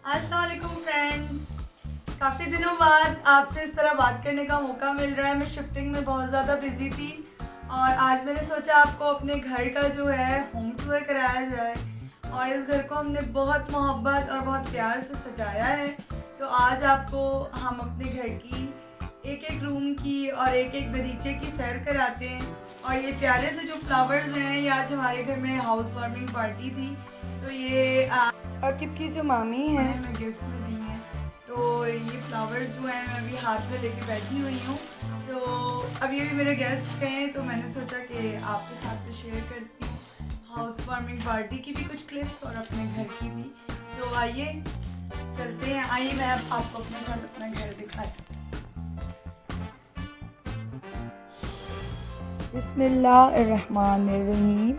अस्सलाम वालेकुम फ्रेंड्स। काफ़ी दिनों बाद आपसे इस तरह बात करने का मौका मिल रहा है। मैं शिफ्टिंग में बहुत ज़्यादा बिजी थी और आज मैंने सोचा आपको अपने घर का जो है होम टूर कराया जाए। और इस घर को हमने बहुत मोहब्बत और बहुत प्यार से सजाया है। तो आज आपको हम अपने घर की एक एक रूम की और एक एक बगीचे की सैर कराते हैं। और ये प्यारे से जो फ्लावर्स हैं, ये आज हमारे घर में हाउस वार्मिंग पार्टी थी, तो ये साकिब की जो मामी है उन्हें मैं गिफ्ट में दी है। तो ये फ्लावर्स जो हैं मैं अभी हाथ में लेके बैठी हुई हूँ। तो अभी अभी मेरे गेस्ट गए हैं, तो मैंने सोचा कि आपके साथ तो शेयर करती हूँ हाउस वार्मिंग पार्टी की भी कुछ क्लिप्स और अपने घर की भी। तो आइए चलते हैं, आइए मैं अब आपको अपने साथ अपना घर दिखाती हूँ। बिस्मिल्लाहिर्रहमानिर्रहीम।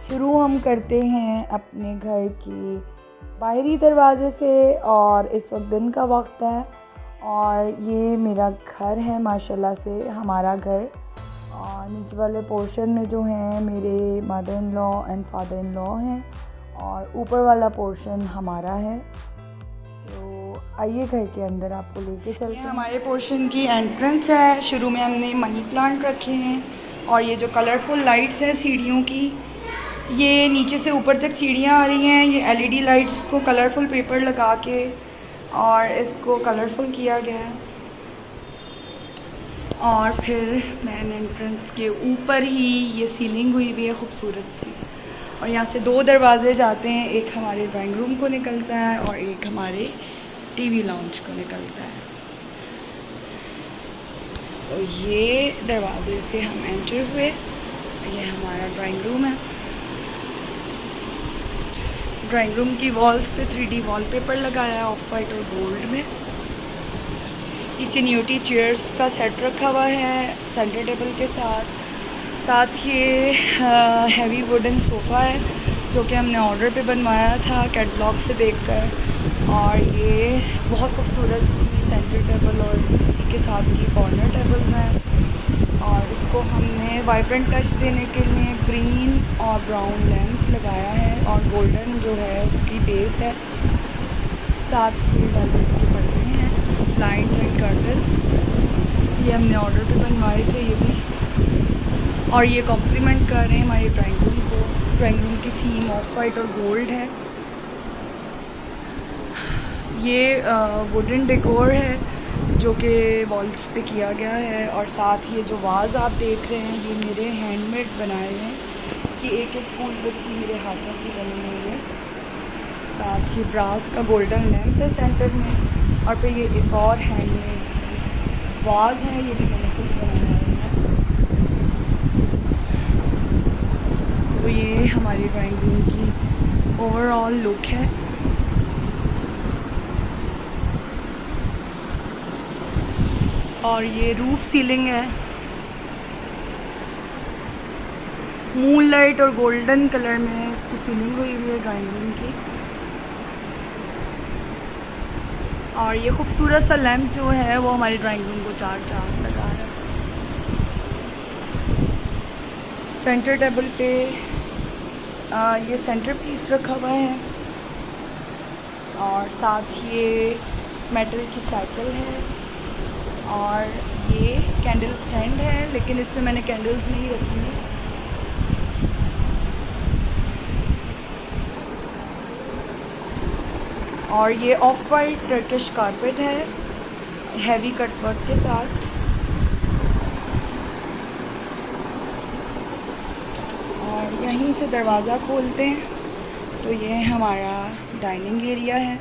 शुरू हम करते हैं अपने घर के बाहरी दरवाज़े से। और इस वक्त दिन का वक्त है और ये मेरा घर है माशाल्लाह से, हमारा घर। और नीचे वाले पोर्शन में जो हैं मेरे mother in law and father in law हैं और ऊपर वाला पोर्शन हमारा है। तो आइए घर के अंदर आपको लेके चलते हैं। हमारे पोर्शन की एंट्रेंस है। शुरू में हमने मनी प्लांट रखे हैं और ये जो कलरफुल लाइट्स हैं सीढ़ियों की, ये नीचे से ऊपर तक सीढ़ियाँ आ रही हैं। ये एलईडी लाइट्स को कलरफुल पेपर लगा के और इसको कलरफुल किया गया है। और फिर मेन एंट्रेंस के ऊपर ही ये सीलिंग हुई हुई है खूबसूरत सी। और यहाँ से दो दरवाजे जाते हैं, एक हमारे ड्राइंग रूम को निकलता है और एक हमारे टीवी लाउंज को निकलता है। तो ये दरवाजे से हम एंटर हुए, ये हमारा ड्राइंग रूम है। ड्राइंग रूम की वॉल्स पे 3D वॉलपेपर लगाया है ऑफ वाइट और गोल्ड में। किचन चेयर्स का सेट रखा हुआ है सेंटर टेबल के साथ ये हैवी वुडन सोफ़ा है जो कि हमने ऑर्डर पे बनवाया था कैटलॉग से देखकर। और ये बहुत खूबसूरत सी सेंटर टेबल और इसी के साथ की कॉर्नर टेबल है। और इसको हमने वाइब्रेंट टच देने के लिए ग्रीन और ब्राउन लैंप लगाया है और गोल्डन जो है उसकी बेस है। साथ ही वेलवेट के पर्दे हैं, ब्लाइंड एंड कर्टन्स, ये हमने ऑर्डर पे बनवाए थे ये भी। और ये कॉम्प्लीमेंट कर रहे हैं हमारे ड्राइंग रूम को। ड्राइंग रूम की थीम ऑफ वाइट और गोल्ड है। ये वुडन डेकोर है जो कि वॉल्स पे किया गया है। और साथ ये जो वाज आप देख रहे हैं ये मेरे हैंडमेड बनाए हैं। इसकी एक एक फूल बत्ती मेरे हाथों की बनी हुई है। साथ ही ब्रास का गोल्डन लैंप है सेंटर में। और फिर ये एक और हैंडमेड वाज है, ये भी मैंने खुद बनाया है। तो ये हमारी ड्राइंग रूम की ओवरऑल लुक है। और ये रूफ सीलिंग है, मून लाइट और गोल्डन कलर में इसकी सीलिंग हुई हुई है ड्राइंग रूम की। और ये खूबसूरत सा लैंप जो है वो हमारी ड्राइंग रूम को चार चांद लगा रहा है। सेंटर टेबल पे ये सेंटर पीस रखा हुआ है। और साथ ये मेटल की साइकिल है। और ये कैंडल स्टैंड है, लेकिन इसमें मैंने कैंडल्स नहीं रखी हैं। और ये ऑफ वाइट टर्किश कारपेट है हैवी कटवर्क के साथ। और यहीं से दरवाज़ा खोलते हैं तो ये हमारा डाइनिंग एरिया है।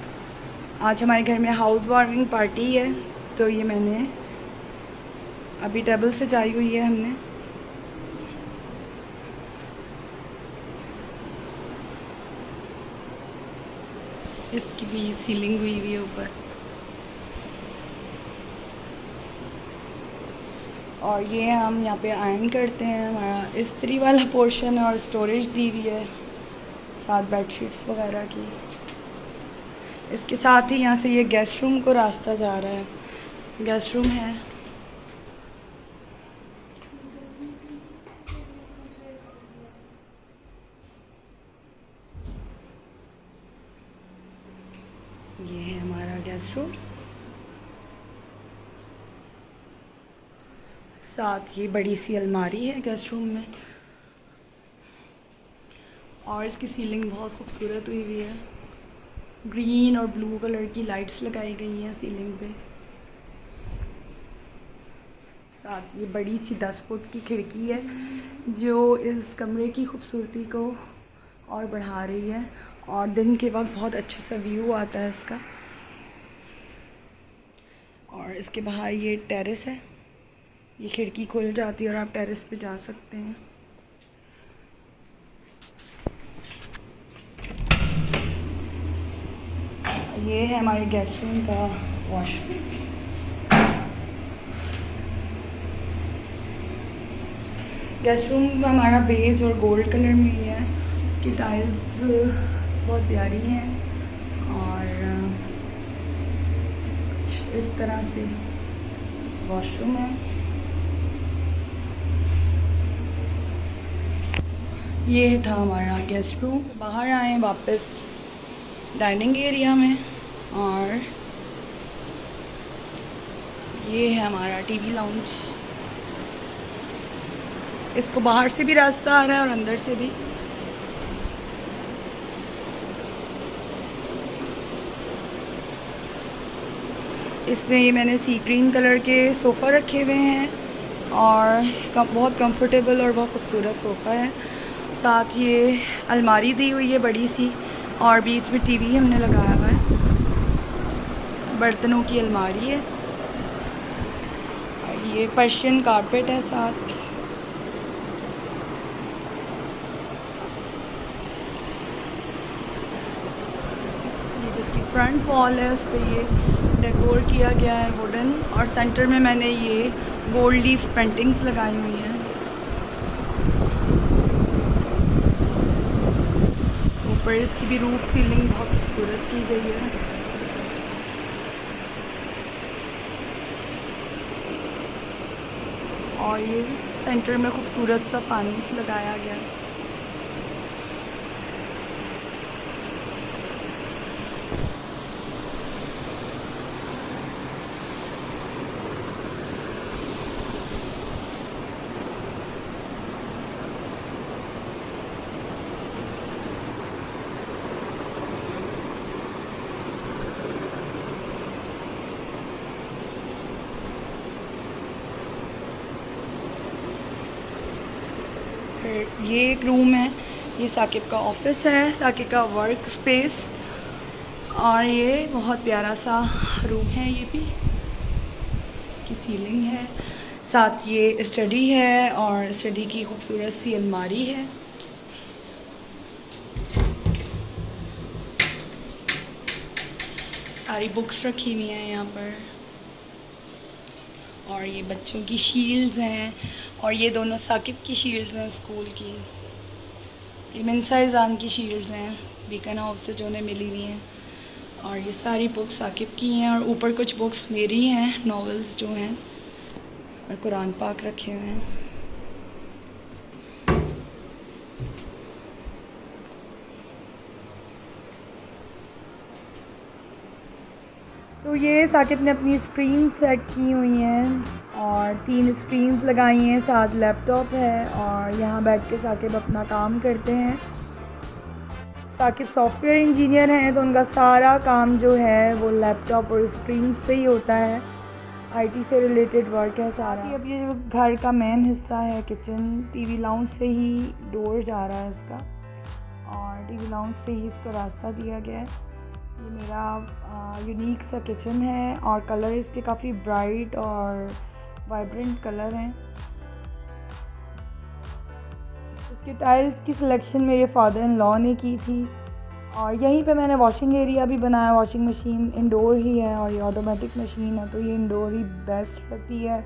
आज हमारे घर में हाउस वार्मिंग पार्टी है, तो ये मैंने अभी टेबल सजाई हुई है हमने। इसकी भी सीलिंग हुई हुई है ऊपर। और ये हम यहाँ पे आयरन करते हैं। हमारा इस्त्री वाला पोर्शन है और स्टोरेज दी हुई है साथ बेडशीट्स वगैरह की। इसके साथ ही यहाँ से ये गेस्ट रूम को रास्ता जा रहा है, गेस्ट रूम है। ये है गेस्ट रूम, साथ ये बड़ी सी अलमारी है गेस्ट रूम में, और इसकी सीलिंग बहुत खूबसूरत हुई हुई है। ग्रीन और ब्लू कलर की लाइट्स लगाई गई हैं सीलिंग पे। साथ ये बड़ी सी 10 फुट की खिड़की है जो इस कमरे की खूबसूरती को और बढ़ा रही है, और दिन के वक्त बहुत अच्छा सा व्यू आता है इसका। और इसके बाहर ये टेरेस है, ये खिड़की खुल जाती है और आप टेरेस पे जा सकते हैं। ये है हमारे गेस्ट रूम का वॉशरूम। गेस्ट रूम हमारा बेज और गोल्ड कलर में ही है। इसकी टाइल्स बहुत प्यारी हैं और कुछ इस तरह से वॉशरूम है। ये था हमारा गेस्ट रूम। बाहर आए वापस डाइनिंग एरिया में, और ये है हमारा टीवी लाउंज। इसको बाहर से भी रास्ता आ रहा है और अंदर से भी। इसमें ये मैंने सी ग्रीन कलर के सोफ़ा रखे हुए हैं और बहुत कंफर्टेबल और बहुत खूबसूरत सोफ़ा है। साथ ये अलमारी दी हुई है बड़ी सी, और बीच में टीवी हमने लगाया हुआ है। बर्तनों की अलमारी है, और ये पर्शियन कारपेट है साथ। ये जिसकी फ्रंट वॉल है उस पर ये डेकोर किया गया है वुडन, और सेंटर में मैंने ये गोल्ड लीफ पेंटिंग्स लगाई हुई हैं। ऊपर इसकी भी रूफ सीलिंग बहुत खूबसूरत की गई है। और ये सेंटर में खूबसूरत सा फानूस लगाया गया है। फिर ये एक रूम है, ये साकिब का ऑफिस है, साकिब का वर्क स्पेस, और ये बहुत प्यारा सा रूम है। ये भी इसकी सीलिंग है, साथ ये स्टडी है और स्टडी की खूबसूरत सी अलमारी है। सारी बुक्स रखी हुई हैं यहाँ पर, और ये बच्चों की शील्ड्स हैं, और ये दोनों साकिब की शील्ड्स हैं स्कूल की। ये मिनसा ईज़ान की शील्ड्स हैं बीकन हाउस से जो उन्हें मिली हुई हैं, और ये सारी बुक्स साकिब की हैं, और ऊपर कुछ बुक्स मेरी हैं, नॉवेल्स जो हैं, और कुरान पाक रखे हुए हैं। तो ये साकिब ने अपनी स्क्रीन सेट की हुई हैं और 3 स्क्रीन्स लगाई हैं, साथ लैपटॉप है, और यहाँ बैठ के साकिब अपना काम करते हैं। साकिब सॉफ्टवेयर इंजीनियर हैं तो उनका सारा काम जो है वो लैपटॉप और स्क्रीन्स पे ही होता है। आईटी से रिलेटेड वर्क है सारा। अब ये जो घर का मेन हिस्सा है किचन, टीवी लाउंज से ही डोर जा रहा है इसका, और टीवी लाउंज से ही इसको रास्ता दिया गया है। ये मेरा यूनिक सा किचन है, और कलर इसके काफ़ी ब्राइट और वाइब्रेंट कलर हैं। इसके टाइल्स की सिलेक्शन मेरे फादर इन लॉ ने की थी, और यहीं पे मैंने वॉशिंग एरिया भी बनाया। वॉशिंग मशीन इंडोर ही है और ये ऑटोमेटिक मशीन है, तो ये इंडोर ही बेस्ट रहती है।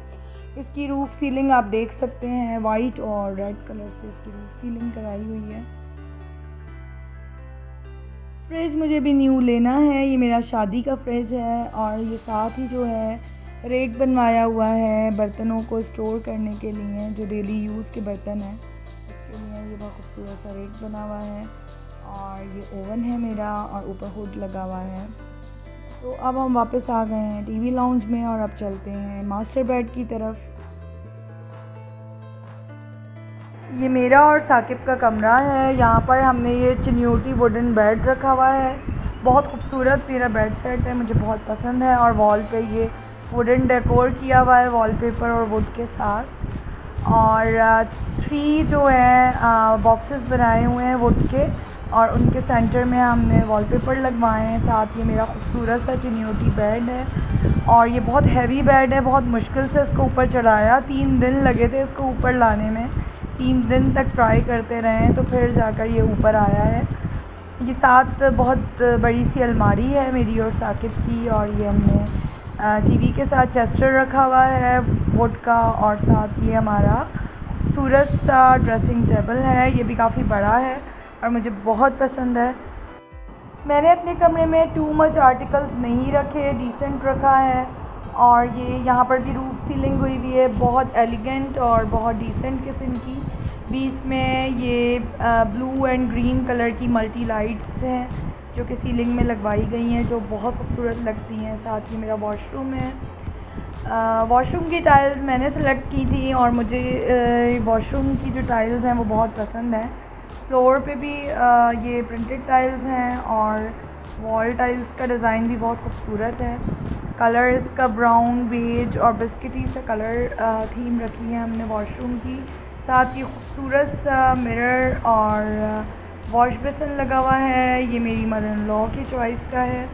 इसकी रूफ़ सीलिंग आप देख सकते हैं, वाइट और रेड कलर से इसकी रूफ़ सीलिंग कराई हुई है। फ्रिज मुझे भी न्यू लेना है, ये मेरा शादी का फ्रिज है, और ये साथ ही जो है रेक बनवाया हुआ है बर्तनों को स्टोर करने के लिए, जो डेली यूज़ के बर्तन हैं उसके लिए। ये बहुत खूबसूरत सा रेक बना हुआ है, और ये ओवन है मेरा, और ऊपर हुड लगा हुआ है। तो अब हम वापस आ गए हैं टीवी लाउंज में और अब चलते हैं मास्टर बेड की तरफ। ये मेरा और साकिब का कमरा है। यहाँ पर हमने ये चिन्योटी वुडन बेड रखा हुआ है। बहुत खूबसूरत मेरा बेड सेट है, मुझे बहुत पसंद है। और वॉल पे ये वुडन डेकोर किया हुआ है वॉलपेपर और वुड के साथ। और 3 जो है बॉक्सेस बनाए हुए हैं वुड के और उनके सेंटर में हमने वॉलपेपर लगवाए हैं। साथ ये मेरा खूबसूरत सा चिन्योटी बेड है और ये बहुत हैवी बेड है। बहुत मुश्किल से इसको ऊपर चढ़ाया, 3 दिन लगे थे इसको ऊपर लाने में। 3 दिन तक ट्राई करते रहे तो फिर जाकर ये ऊपर आया है। ये साथ बहुत बड़ी सी अलमारी है मेरी और साकिब की। और ये हमने टीवी के साथ चेस्टर रखा हुआ है वुड का। और साथ ये हमारा खूबसूरत सा ड्रेसिंग टेबल है, ये भी काफ़ी बड़ा है और मुझे बहुत पसंद है। मैंने अपने कमरे में टू मच आर्टिकल्स नहीं रखे, डिसेंट रखा है। और ये यहाँ पर भी रूफ़ सीलिंग हुई हुई है, बहुत एलिगेंट और बहुत डिसेंट किस्म की। बीच में ये ब्लू एंड ग्रीन कलर की मल्टी लाइट्स हैं जो कि सीलिंग में लगवाई गई हैं, जो बहुत खूबसूरत लगती हैं। साथ ही मेरा वॉशरूम है। वॉशरूम की टाइल्स मैंने सेलेक्ट की थी और मुझे वॉशरूम की जो टाइल्स हैं वो बहुत पसंद हैं। फ्लोर पे भी ये प्रिंटेड टाइल्स हैं और वॉल टाइल्स का डिज़ाइन भी बहुत खूबसूरत है। कलर इसका ब्राउन, बेज और बिस्किटी सा कलर थीम रखी है हमने वॉशरूम की। साथ ही खूबसूरत सा मिरर और वॉश बेसिन लगा हुआ है, ये मेरी मदर इन लॉ की चॉइस का है।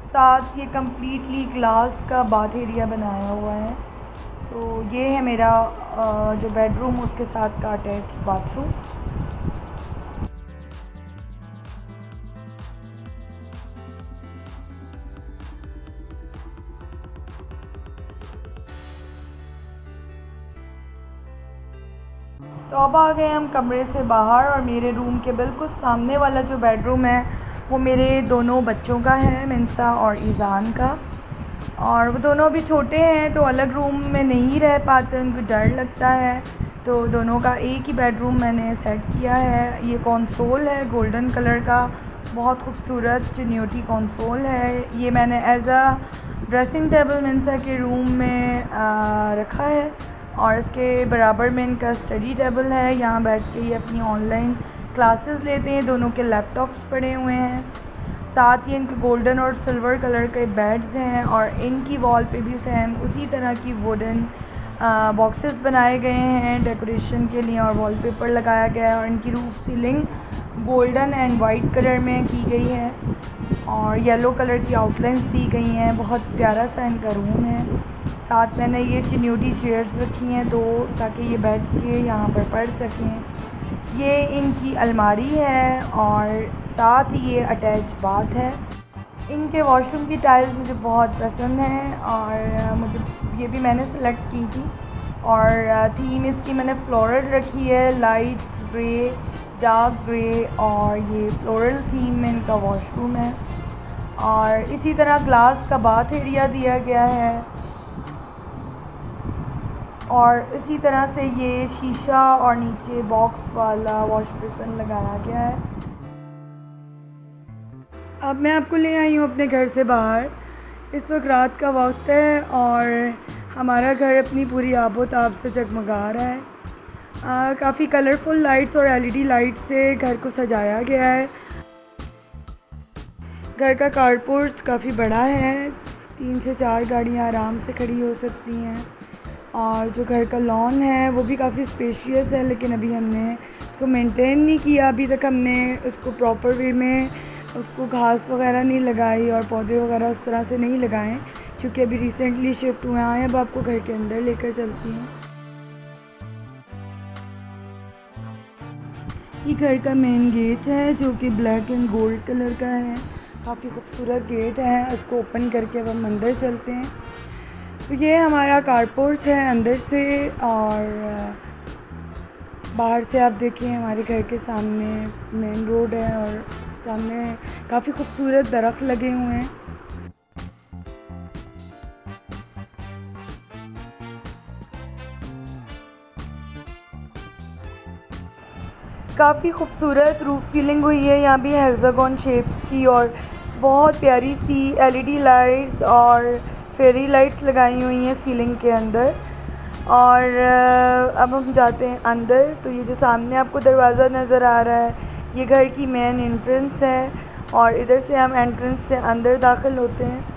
साथ ये कम्प्लीटली ग्लास का बाथ एरिया बनाया हुआ है। तो ये है मेरा जो बेडरूम उसके साथ का अटैच बाथरूम। तो अब आ गए हम कमरे से बाहर और मेरे रूम के बिल्कुल सामने वाला जो बेडरूम है वो मेरे दोनों बच्चों का है, मिंसा और ईज़ान का। और वो दोनों अभी छोटे हैं तो अलग रूम में नहीं रह पाते, उनको डर लगता है। तो दोनों का एक ही बेडरूम मैंने सेट किया है। ये कंसोल है गोल्डन कलर का, बहुत खूबसूरत चिन्योटी कंसोल है। ये मैंने एज अ ड्रेसिंग टेबल मिंसा के रूम में रखा है। और इसके बराबर में इनका स्टडी टेबल है, यहाँ बैठ के ये अपनी ऑनलाइन क्लासेस लेते हैं। दोनों के लैपटॉप्स पड़े हुए हैं। साथ ही इनके गोल्डन और सिल्वर कलर के बेड्स हैं और इनकी वॉल पे भी सेम उसी तरह की वुडन बॉक्सेस बनाए गए हैं डेकोरेशन के लिए और वॉलपेपर लगाया गया है। और इनकी roof ceiling golden and white colour में की गई है और येलो कलर की आउटलाइंस दी गई हैं। बहुत प्यारा सा इनका रूम है। साथ मैंने ये चिन्योटी चेयर्स रखी हैं दो, ताकि ये बैठ के यहाँ पर पढ़ सकें। ये इनकी अलमारी है और साथ ही ये अटैच बाथ है। इनके वॉशरूम की टाइल्स मुझे बहुत पसंद हैं और मुझे ये भी मैंने सेलेक्ट की थी। और थीम इसकी मैंने फ्लोरल रखी है, लाइट ग्रे, डार्क ग्रे और ये फ्लोरल थीम में इनका वॉशरूम है। और इसी तरह ग्लास का बाथ एरिया दिया गया है और इसी तरह से ये शीशा और नीचे बॉक्स वाला वॉश बेसिन लगाया गया है। अब मैं आपको ले आई हूँ अपने घर से बाहर। इस वक्त रात का वक्त है और हमारा घर अपनी पूरी आबोताब से जगमगा रहा है। काफ़ी कलरफुल लाइट्स और एलईडी लाइट से घर को सजाया गया है। घर का कारपोर्च काफ़ी बड़ा है, 3 से 4 गाड़ियाँ आराम से खड़ी हो सकती हैं। और जो घर का लॉन है वो भी काफ़ी स्पेशियस है, लेकिन अभी हमने इसको मेंटेन नहीं किया। अभी तक हमने उसको प्रॉपर वे में उसको घास वगैरह नहीं लगाई और पौधे वगैरह उस तरह से नहीं लगाए, क्योंकि अभी रिसेंटली शिफ्ट हुए हैं। अब आपको घर के अंदर लेकर चलती हूँ। ये घर का मेन गेट है जो कि ब्लैक एंड गोल्ड कलर का है। काफ़ी खूबसूरत गेट है। उसको ओपन करके अब हम अंदर चलते हैं। तो ये हमारा कारपोर्च है अंदर से और बाहर से आप देखिए हमारे घर के सामने मेन रोड है और सामने काफ़ी खूबसूरत दरख्त लगे हुए हैं। काफ़ी खूबसूरत रूफ सीलिंग हुई है, यहाँ भी हेक्सागोन शेप्स की और बहुत प्यारी सी एलईडी लाइट्स और फेरी लाइट्स लगाई हुई हैं सीलिंग के अंदर। और अब हम जाते हैं अंदर। तो ये जो सामने आपको दरवाज़ा नज़र आ रहा है, ये घर की मेन एंट्रेंस है और इधर से हम एंट्रेंस से अंदर दाखिल होते हैं।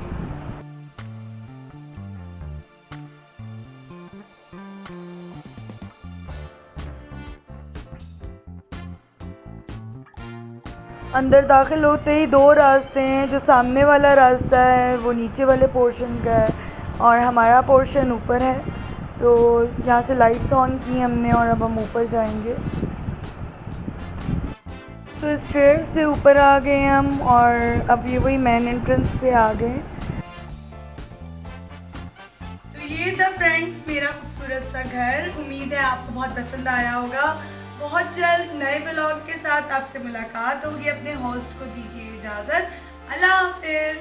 अंदर दाखिल होते ही दो रास्ते हैं। जो सामने वाला रास्ता है वो नीचे वाले पोर्शन का है और हमारा पोर्शन ऊपर है। तो यहाँ से लाइट्स ऑन की हमने और अब हम ऊपर जाएंगे। तो स्टेयर्स से ऊपर आ गए हम और अब ये वही मेन एंट्रेंस पे आ गए। तो ये था फ्रेंड्स मेरा खूबसूरत सा घर। उम्मीद है आपको बहुत पसंद आया होगा। बहुत जल्द नए ब्लॉग के साथ आपसे मुलाकात होगी। अपने होस्ट को दीजिए इजाज़त। अल्लाह हाफिज़।